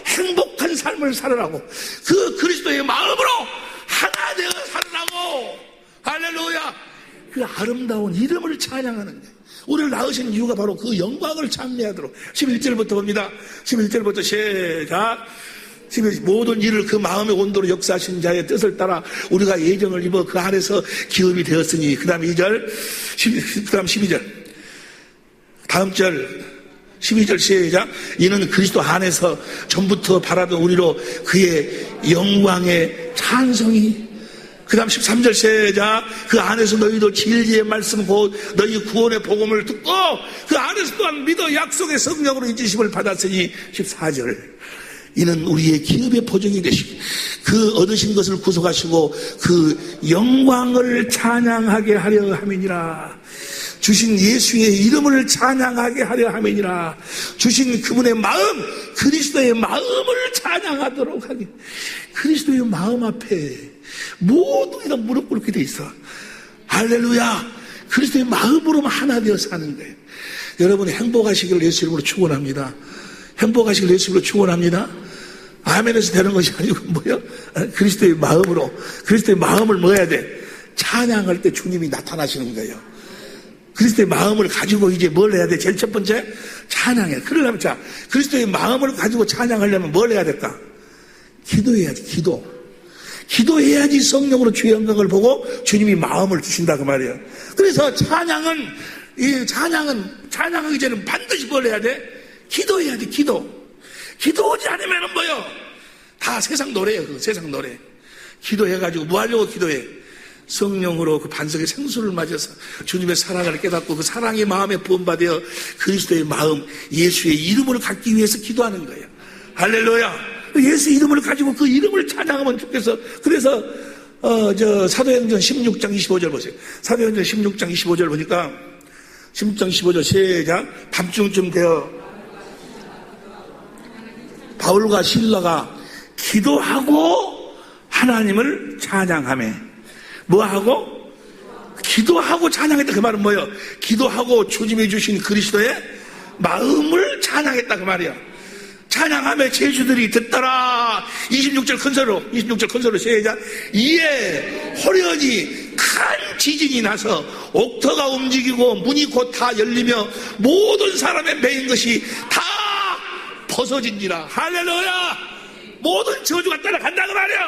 행복한 삶을 살으라고, 그 그리스도의 마음으로 하나 되어 살으라고. 할렐루야. 그 아름다운 이름을 찬양하는 거예요. 우리를 낳으신 이유가 바로 그 영광을 찬미하도록. 11절부터 봅니다. 11절부터 시작. 모든 일을 그 마음의 온도로 역사하신 자의 뜻을 따라 우리가 예정을 입어 그 안에서 기업이 되었으니. 그 다음 2절, 그 다음 12절. 다음 절 12절 시작. 이는 그리스도 안에서 전부터 바라던 우리로 그의 영광의 찬송이. 그 다음 13절 시작. 그 안에서 너희도 진리의 말씀 곧 너희 구원의 복음을 듣고 그 안에서 또한 믿어 약속의 성령으로 인지심을 받았으니. 14절. 이는 우리의 기업의 보증이 되시고 그 얻으신 것을 구속하시고 그 영광을 찬양하게 하려 함이니라. 주신 예수의 이름을 찬양하게 하려 함이니라. 주신 그분의 마음, 그리스도의 마음을 찬양하도록 하기. 그리스도의 마음 앞에 모든 이가 무릎 꿇게 돼 있어. 할렐루야. 그리스도의 마음으로만 하나 되어 사는 거예요. 여러분이 행복하시기를 예수 이름으로 축원합니다. 행복하시기를 예수 이름으로 축원합니다. 아멘에서 되는 것이 아니고 뭐요? 그리스도의 마음으로, 그리스도의 마음을 뭐 해야 돼? 찬양할 때 주님이 나타나시는 거예요. 그리스도의 마음을 가지고 이제 뭘 해야 돼? 제일 첫 번째, 찬양해. 그러려면, 자, 그리스도의 마음을 가지고 찬양하려면 뭘 해야 될까? 기도해야지, 기도. 기도해야지 성령으로 주의 영광을 보고 주님이 마음을 주신다, 그 말이에요. 그래서 찬양하기 전에는 반드시 뭘 해야 돼? 기도해야 돼, 기도. 기도하지 않으면 뭐요? 다 세상 노래예요, 그 세상 노래. 기도해가지고 뭐 하려고 기도해? 성령으로 그 반석의 생수를 맞아서 주님의 사랑을 깨닫고 그 사랑의 마음에 부음받아 그리스도의 마음, 예수의 이름을 갖기 위해서 기도하는 거예요. 할렐루야. 예수 이름을 가지고 그 이름을 찬양하면 좋겠어. 그래서 사도행전 16장 25절 보세요. 사도행전 16장 25절 보니까 16장 25절 시작. 밤중쯤 되어 바울과 실라가 기도하고 하나님을 찬양하며 뭐하고? 기도하고 찬양했다. 그 말은 뭐예요? 기도하고 주님이 주신 그리스도의 마음을 찬양했다, 그 말이야. 찬양하며 제주들이 듣더라. 26절 큰소리로 시작. 이에 호련히 큰 지진이 나서 옥터가 움직이고 문이 곧 다 열리며 모든 사람의 매인 것이 다 벗어진지라. 할렐루야. 모든 저주가 따라간다, 그 말이야.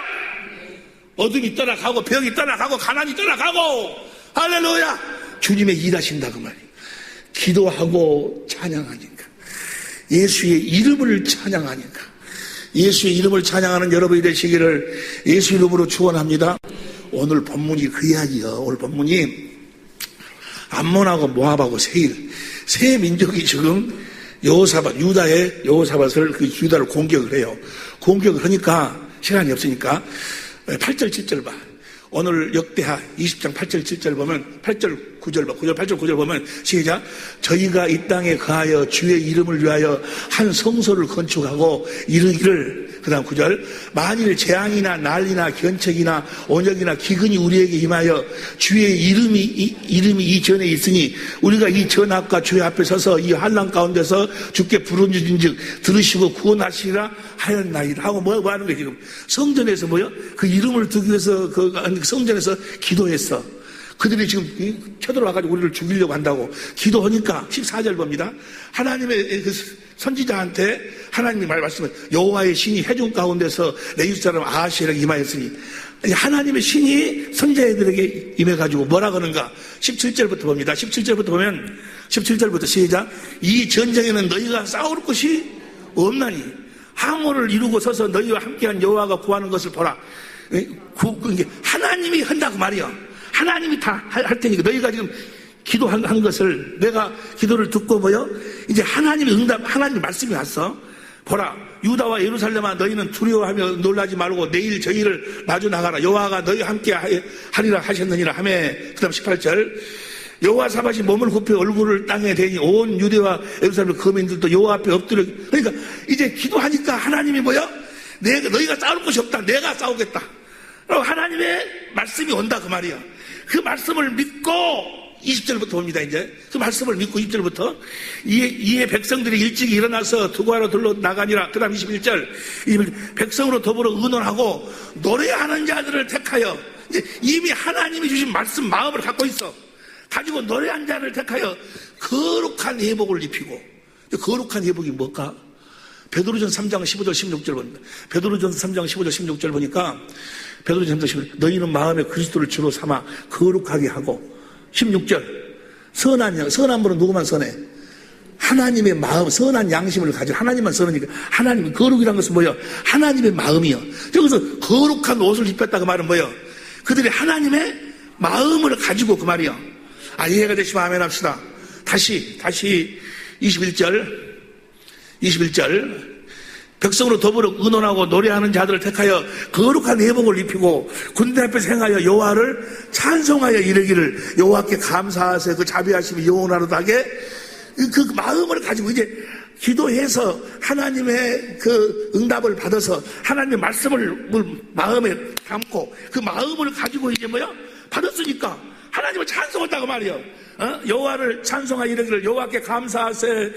어둠이 떠나가고 병이 떠나가고 가난이 떠나가고 할렐루야. 주님의 일하신다, 그 말이에요. 기도하고 찬양하니까, 예수의 이름을 찬양하니까, 예수의 이름을 찬양하는 여러분이 되시기를 예수 이름으로 축원합니다. 오늘 본문이 그 이야기예요. 오늘 본문이 암몬하고 모압하고 세일, 세 민족이 지금 유다의 여호사밧을, 그 유다를 공격을 해요. 공격을 하니까 시간이 없으니까 8절 7절 봐. 오늘 역대하 20장 8절 7절 보면 8절 9절 봐. 8절 9절 보면 시작. 저희가 이 땅에 거하여 주의 이름을 위하여 한 성소를 건축하고 이르기를, 그 다음 9절, 만일 재앙이나 난리나 견책이나 온역이나 기근이 우리에게 임하여 주의 이름이 이 전에 있으니 우리가 이 전악과 주의 앞에 서서 이 환난 가운데서 주께 부르짖은즉 들으시고 구원하시리라 하였나이다 하고 뭐 하는 거예요. 지금 성전에서 뭐요? 그 이름을 두기 위해서 그 성전에서 기도했어. 그들이 지금 쳐들어와가지고 우리를 죽이려고 한다고 기도하니까 14절 봅니다. 하나님의 그 선지자한테 하나님이 말씀을, 여호와의 신이 해중 가운데서 레위 사람 아하시엘에게 임하였으니, 하나님의 신이 선지자들에게 임해가지고 뭐라 그러는가? 17절부터 봅니다. 17절부터 보면 17절부터 시작. 이 전쟁에는 너희가 싸울 것이 없나니 항모를 이루고 서서 너희와 함께한 여호와가 구하는 것을 보라. 하나님이 한다고 말이요. 하나님이 다 할 테니까 너희가 지금 기도한 것을 내가 기도를 듣고 뭐요? 이제 하나님의 응답, 하나님의 말씀이 왔어. 보라, 유다와 예루살렘아 너희는 두려워하며 놀라지 말고 내일 저희를 마주 나가라. 여호와가 너희와 함께 하리라 하셨느니라 하며, 그 다음 18절. 여호와사밧이 몸을 굽혀 얼굴을 땅에 대니 온 유대와 예루살렘 거민들도 여호와 앞에 엎드려. 그러니까 이제 기도하니까 하나님이 뭐요? 너희가 싸울 것이 없다. 내가 싸우겠다. 하나님의 말씀이 온다, 그 말이야. 그 말씀을 믿고 20절부터 봅니다. 이제 그 말씀을 믿고 20절부터 이에 백성들이 일찍 일어나서 두고하러 들러 나가니라. 그 다음 21절. 백성으로 더불어 의논하고 노래하는 자들을 택하여, 이제 이미 하나님이 주신 말씀 마음을 갖고 있어. 가지고 노래한 자를 택하여 거룩한 예복을 입히고. 거룩한 예복이 뭘까? 베드로전서 3장 15절 16절 봅니다. 베드로전서 3장 15절 16절 보니까 베드로전서 15절, 너희는 마음에 그리스도를 주로 삼아 거룩하게 하고. 16절, 선한 분은 누구만 선해? 하나님의 마음, 선한 양심을 가지고 하나님만 선하니까. 하나님의 거룩이라는 것은 뭐예요? 하나님의 마음이요. 저기서 거룩한 옷을 입혔다, 그 말은 뭐예요? 그들이 하나님의 마음을 가지고, 그 말이요. 이해가 되시면 아멘 합시다. 다시 21절 백성으로 더불어 의논하고 노래하는 자들을 택하여 거룩한 예복을 입히고 군대 앞에서 행하여 여호와를 찬송하여 이르기를, 여호와께 감사하세 그 자비하심이 영원하로다게. 그 마음을 가지고 이제 기도해서 하나님의 그 응답을 받아서 하나님의 말씀을 마음에 담고 그 마음을 가지고 이제 뭐야? 받았으니까 하나님을 찬송한다고 말이에요. 여호와를 찬송하 이르기를 여호와께 감사하세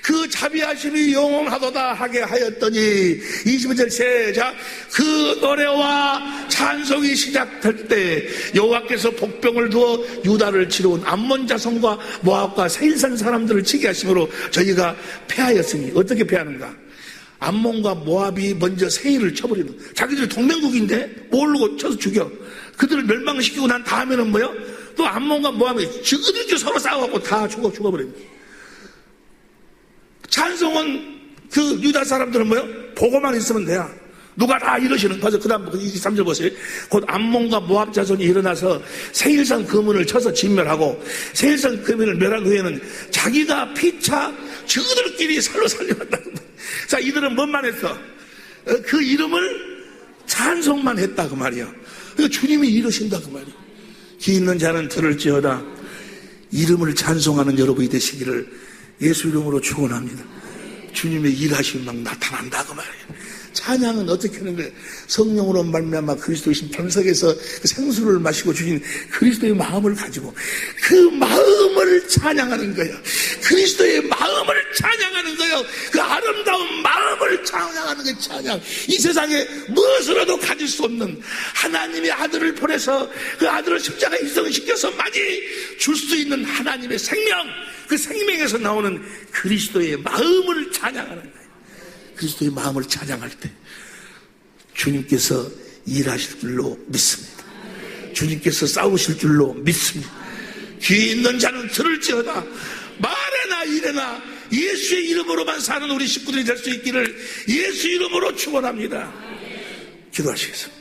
그 자비하심이 영원하도다 하게 하였더니 21절 시작 그 노래와 찬송이 시작될 때 여호와께서 복병을 두어 유다를 치러온 암몬 자손과 모압과 세일산 사람들을 치게 하심으로 저희가 패하였으니 어떻게 패하는가? 암몬과 모압이 먼저 세일을 쳐버리는 자기들이 동맹국인데 모르고 쳐서 죽여 그들을 멸망시키고 난 다음에는 뭐요? 또 암몬과 모압이 저들끼리 서로 싸워갖고 다 죽어버립니다. 찬송은 그 유다 사람들은 뭐요? 보고만 있으면 돼요. 누가 다 이러시는 거죠. 그 다음 23절 보세요. 곧 암몬과 모압 자손이 일어나서 세일산 거민을 쳐서 진멸하고 세일산 거민을 멸한 후에는 자기가 피차 저들끼리 살로 살려간다는 거예요. 자, 이들은 뭔만 했어? 그 이름을 찬송만 했다 그 말이에요. 그러니까 주님이 이러신다 그 말이에요. 귀 있는 자는 들을지어다. 이름을 찬송하는 여러분이 되시기를 예수 이름으로 축원합니다. 주님의 일하심이 막 나타난다 그 말이에요. 찬양은 어떻게 하는 거예요? 성령으로 말미암아 그리스도이신 반석에서 그 생수를 마시고 주신 그리스도의 마음을 가지고 그 마음을 찬양하는 거예요. 그리스도의 마음을 찬양하는 거예요. 그 아름다운 마음을 찬양하는 게 찬양. 이 세상에 무엇으로도 가질 수 없는 하나님의 아들을 보내서 그 아들을 십자가에 희생시켜서 많이 줄 수 있는 하나님의 생명, 그 생명에서 나오는 그리스도의 마음을 찬양하는 거예요. 그리스도의 마음을 찬양할 때 주님께서 일하실 줄로 믿습니다. 주님께서 싸우실 줄로 믿습니다. 귀 있는 자는 들을지어다. 말해나 이래나 예수의 이름으로만 사는 우리 식구들이 될 수 있기를 예수 이름으로 축원합니다. 기도하시겠습니다.